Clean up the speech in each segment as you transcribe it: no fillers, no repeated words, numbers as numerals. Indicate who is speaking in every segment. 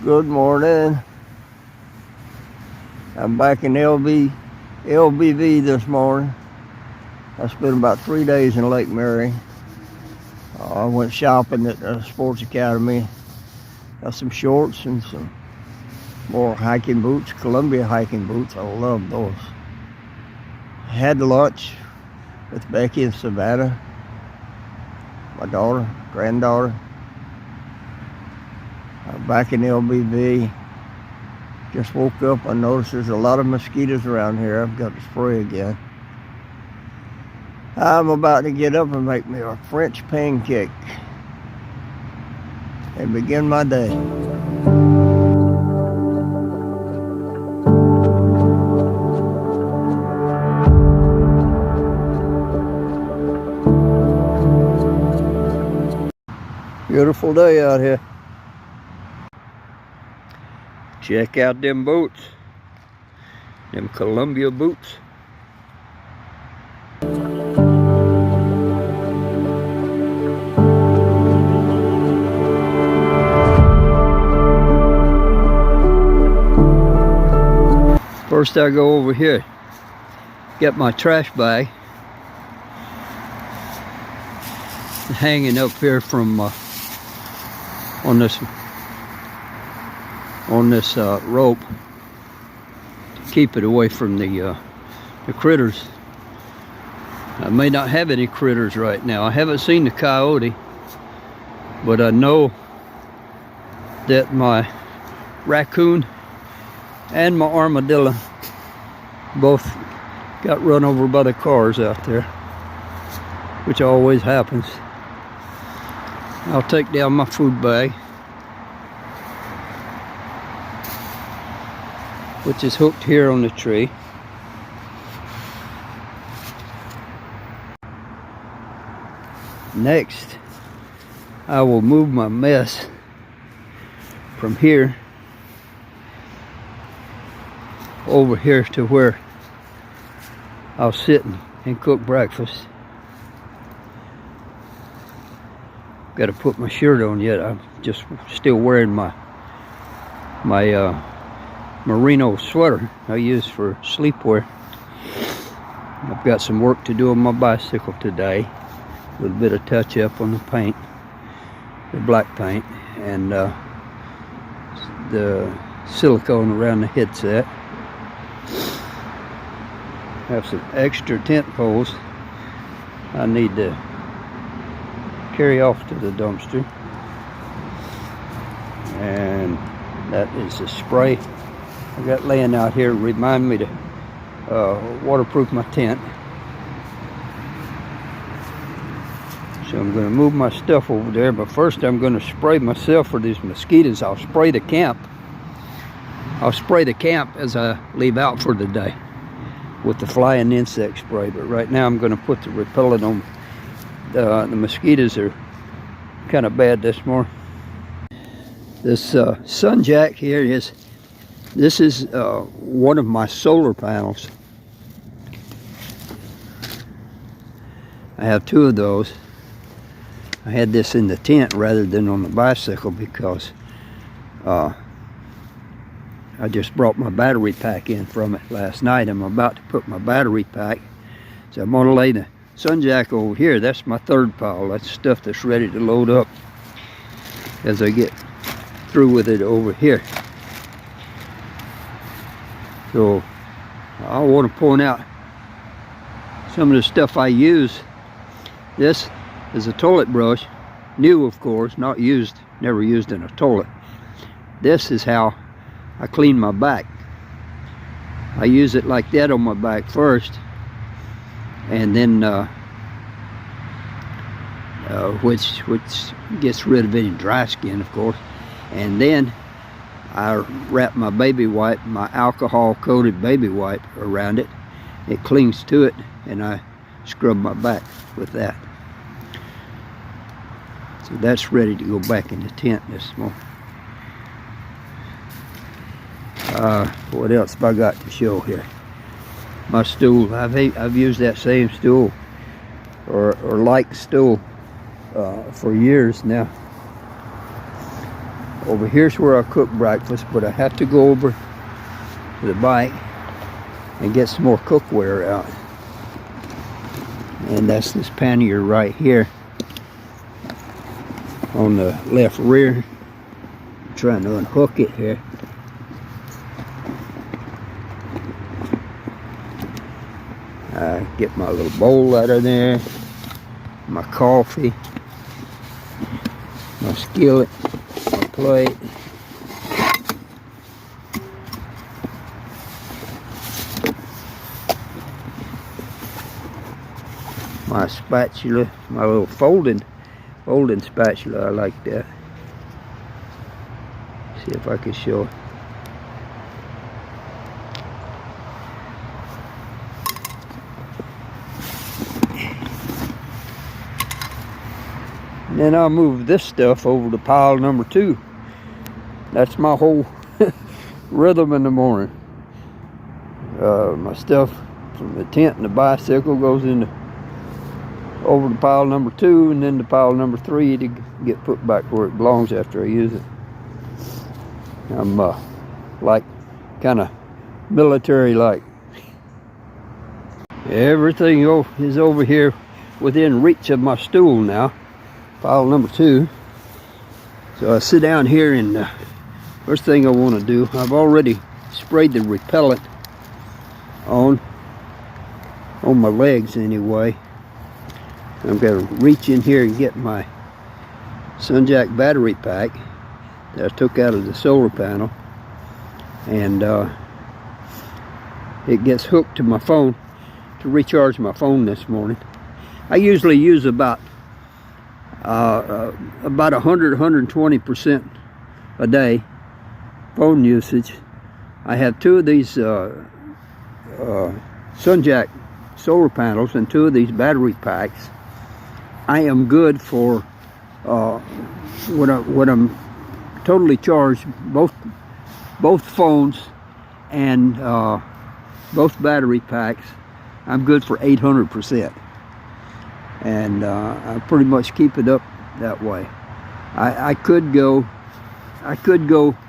Speaker 1: Good morning. I'm back in LBV this morning. I spent about 3 days in Lake Mary. I went shopping at the Sports Academy. Got some shorts and some more hiking boots, Columbia hiking boots. I love those. Had lunch with Becky and Savannah, my daughter, granddaughter. Back in LBV. Just woke up. I noticed there's a lot of mosquitoes around here. I've got to spray again. I'm about to get up and make me a French pancake and begin my day. Beautiful day out here. Check out them boots, them Columbia boots. First I go over here, get my trash bag, hanging up here from on this rope to keep it away from the critters. I may not have any critters right now. I haven't seen the coyote, but I know that my raccoon and my armadillo both got run over by the cars out there, which always happens. I'll take down my food bag, which is hooked here on the tree. Next, I will move my mess from here over here to where I'll sit and cook breakfast. Got to put my shirt on yet. I'm just still wearing my merino sweater I use for sleepwear. I've got some work to do on my bicycle today. A little bit of touch up on the paint, the black paint, and the silicone around the headset. Have some extra tent poles I need to carry off to the dumpster. And that is the spray I got laying out here to remind me to waterproof my tent. So I'm going to move my stuff over there, but first I'm going to spray myself for these mosquitoes. I'll spray the camp. I'll spray the camp as I leave out for the day with the flying insect spray, but right now I'm going to put the repellent on. The mosquitoes are kind of bad this morning. This sun jack here is one of my solar panels. I have two of those. I had this in the tent rather than on the bicycle because I just brought my battery pack in from it last night. I'm about to put my battery pack, so I'm going to lay the sun jack over here. That's my third pile. That's stuff that's ready to load up as I get through with it over here. So I want to point out some of the stuff I use. This is a toilet brush, new of course, not used, never used in a toilet. This is how I clean my back. I use it like that on my back first, and then which gets rid of any dry skin, of course. And then I wrap my baby wipe, my alcohol coated baby wipe around it. It clings to it, and I scrub my back with that. So that's ready to go back in the tent this morning. What else have I got to show here? My stool. I've used that same stool or like stool for years now. Over here's where I cook breakfast, but I have to go over to the bike and get some more cookware out. And that's this pannier right here on the left rear. I'm trying to unhook it here. I get my little bowl out of there, my coffee, my skillet, my plate. My spatula, my little folding spatula, I like that. See if I can show it. And then I'll move this stuff over to pile number 2. That's my whole rhythm in the morning. My stuff from the tent and the bicycle goes into over to pile number 2, and then to pile number 3 to get put back where it belongs after I use it. I'm like kind of military like. Everything is over here within reach of my stool now. Pile number 2. So I sit down here, and first thing I want to do, I've already sprayed the repellent on my legs anyway. I'm going to reach in here and get my SunJack battery pack that I took out of the solar panel, and it gets hooked to my phone to recharge my phone this morning. I usually use about 100-120% a day phone usage. I have 2 of these SunJack solar panels and 2 of these battery packs. I am good for when I'm totally charged, both phones and both battery packs. I'm good for 800%, and I pretty much keep it up that way. I could go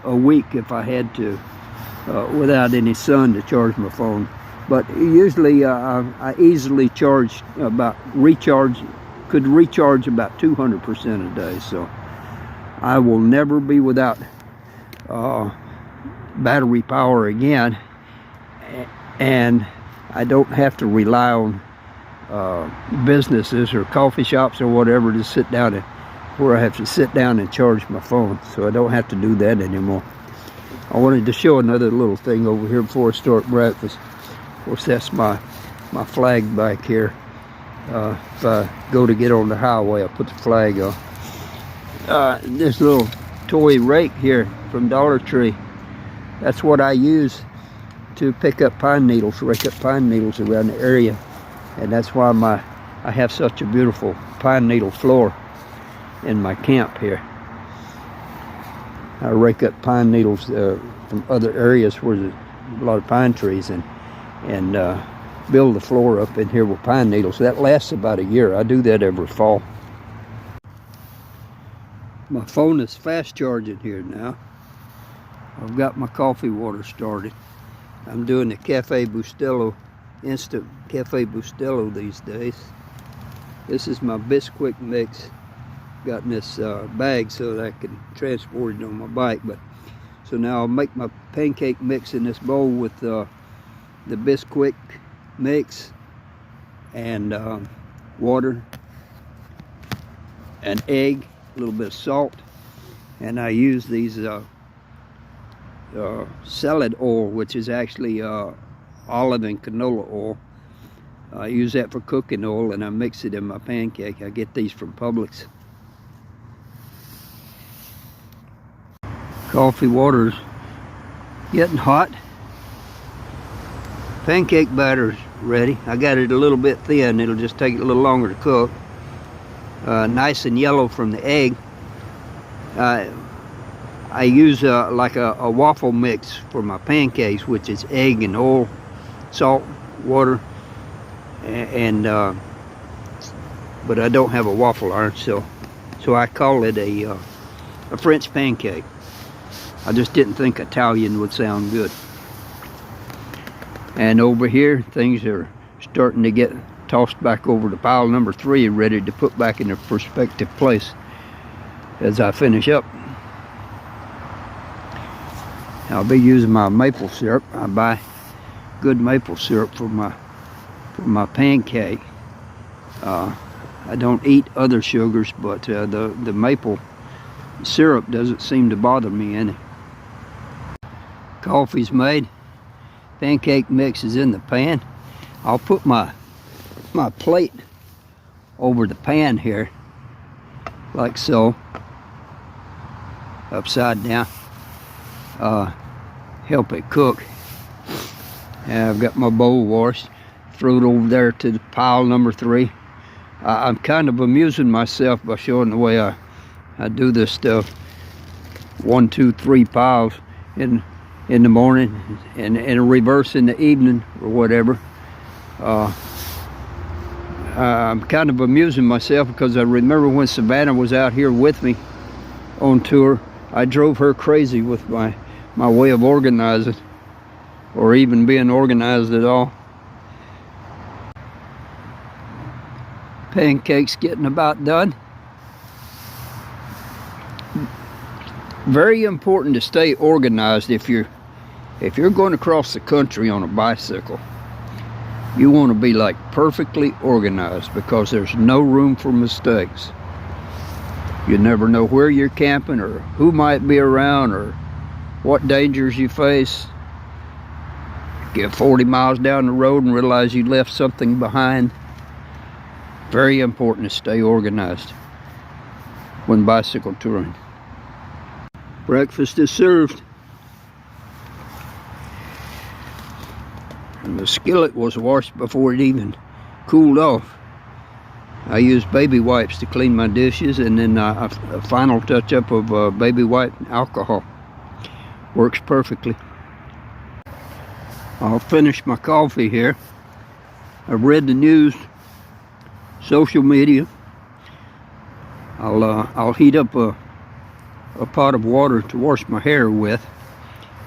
Speaker 1: a week if I had to without any sun to charge my phone, but usually I easily could recharge about 200% a day. So I will never be without battery power again, and I don't have to rely on businesses or coffee shops or whatever to sit down where I have to sit down and charge my phone. So I don't have to do that anymore. I wanted to show another little thing over here before I start breakfast. Of course, that's my flag back here. If I go to get on the highway, I put the flag on. This little toy rake here from Dollar Tree, that's what I use to pick up pine needles, rake up pine needles around the area. And that's why I have such a beautiful pine needle floor in my camp here. I rake up pine needles from other areas where there's a lot of pine trees, and build the floor up in here with pine needles. That lasts about a year. I do that every fall. My phone is fast charging here now. I've got my coffee water started. I'm doing the Cafe Bustelo, instant Cafe Bustelo these days. This is my Bisquick mix. Got in this bag so that I can transport it on my bike. So now I'll make my pancake mix in this bowl with the Bisquick mix and water, an egg, a little bit of salt, and I use these salad oil, which is actually olive and canola oil. I use that for cooking oil, and I mix it in my pancake. I get these from Publix. Coffee water's getting hot. Pancake batter's ready. I got it a little bit thin. It'll just take it a little longer to cook. Nice and yellow from the egg. I use like a waffle mix for my pancakes, which is egg and oil, salt, water, and but I don't have a waffle iron, so I call it a French pancake. I just didn't think Italian would sound good. And over here, things are starting to get tossed back over to pile number 3, ready to put back in their prospective place as I finish up. I'll be using my maple syrup. I buy good maple syrup for my pancake. I don't eat other sugars, but the maple syrup doesn't seem to bother me any. Coffee's made. Pancake mix is in the pan. I'll put my plate over the pan here, like so, upside down. Help it cook. And I've got my bowl washed. Throw it over there to the pile number 3. I'm kind of amusing myself by showing the way I do this stuff. 1, 2, 3 piles in the morning and a reverse in the evening or whatever. I'm kind of amusing myself because I remember when Savannah was out here with me on tour, I drove her crazy with my way of organizing, or even being organized at all. Pancakes getting about done. Very important to stay organized if you're going across the country on a bicycle. You want to be like perfectly organized, because there's no room for mistakes. You never know where you're camping or who might be around or what dangers you face. Get 40 miles down the road and realize you left something behind. Very important to stay organized when bicycle touring. Breakfast is served. And the skillet was washed before it even cooled off. I used baby wipes to clean my dishes, and then a final touch up of baby wipe alcohol. Works perfectly. I'll finish my coffee here. I've read the news, social media. I'll heat up a pot of water to wash my hair with,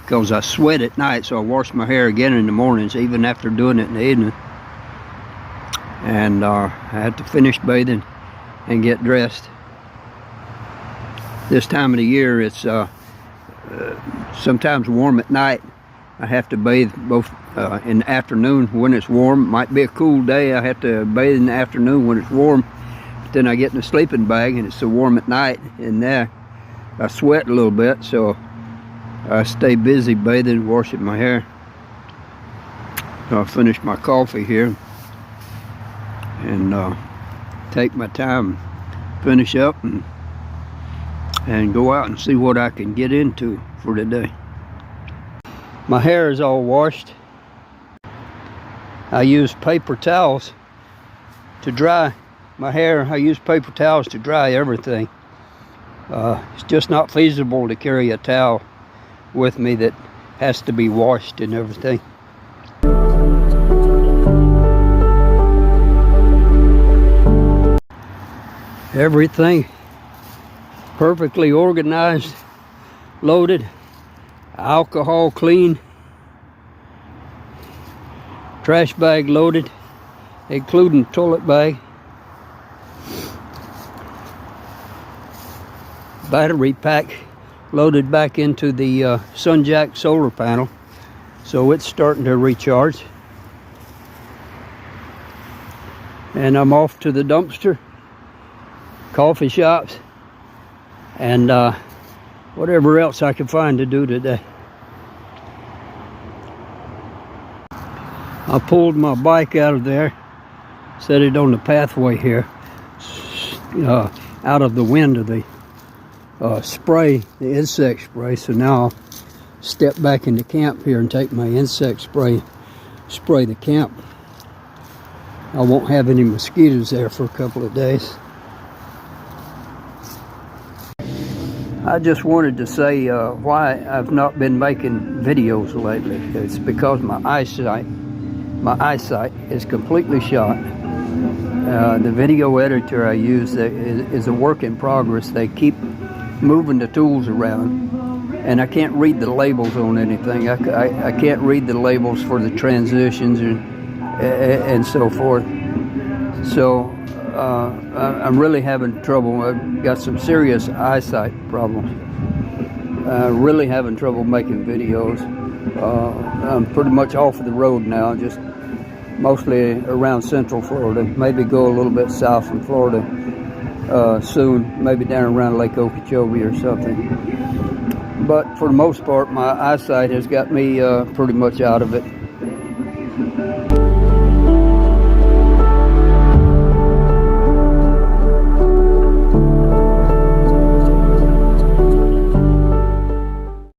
Speaker 1: because I sweat at night, so I wash my hair again in the mornings, even after doing it in the evening. And I had to finish bathing and get dressed. This time of the year, it's sometimes warm at night. I have to bathe both in the afternoon when it's warm. Might be a cool day, I have to bathe in the afternoon when it's warm. But then I get in a sleeping bag and it's so warm at night, and there I sweat a little bit, so I stay busy bathing, washing my hair. So I'll finish my coffee here and take my time, finish up, and go out and see what I can get into for today. My hair is all washed. I use paper towels to dry my hair. I use paper towels to dry everything. It's just not feasible to carry a towel with me that has to be washed and everything. Everything perfectly organized, loaded, alcohol clean, trash bag loaded, including toilet bag, battery pack loaded back into the SunJack solar panel, so it's starting to recharge. And I'm off to the dumpster, coffee shops, and whatever else I can find to do today. I pulled my bike out of there, set it on the pathway here, out of the wind of the spray, the insect spray. So now I'll step back into camp here and take my insect spray, spray the camp. I won't have any mosquitoes there for a couple of days. I just wanted to say why I've not been making videos lately. It's because my eyesight is completely shot. The video editor I use is a work in progress. They keep moving the tools around, and I can't read the labels on anything. I can't read the labels for the transitions and so forth. So I'm really having trouble. I've got some serious eyesight problems. Really having trouble making videos. I'm pretty much off of the road now, just mostly around Central Florida. Maybe go a little bit south from Florida soon, maybe down around Lake Okeechobee or something. But for the most part, my eyesight has got me pretty much out of it.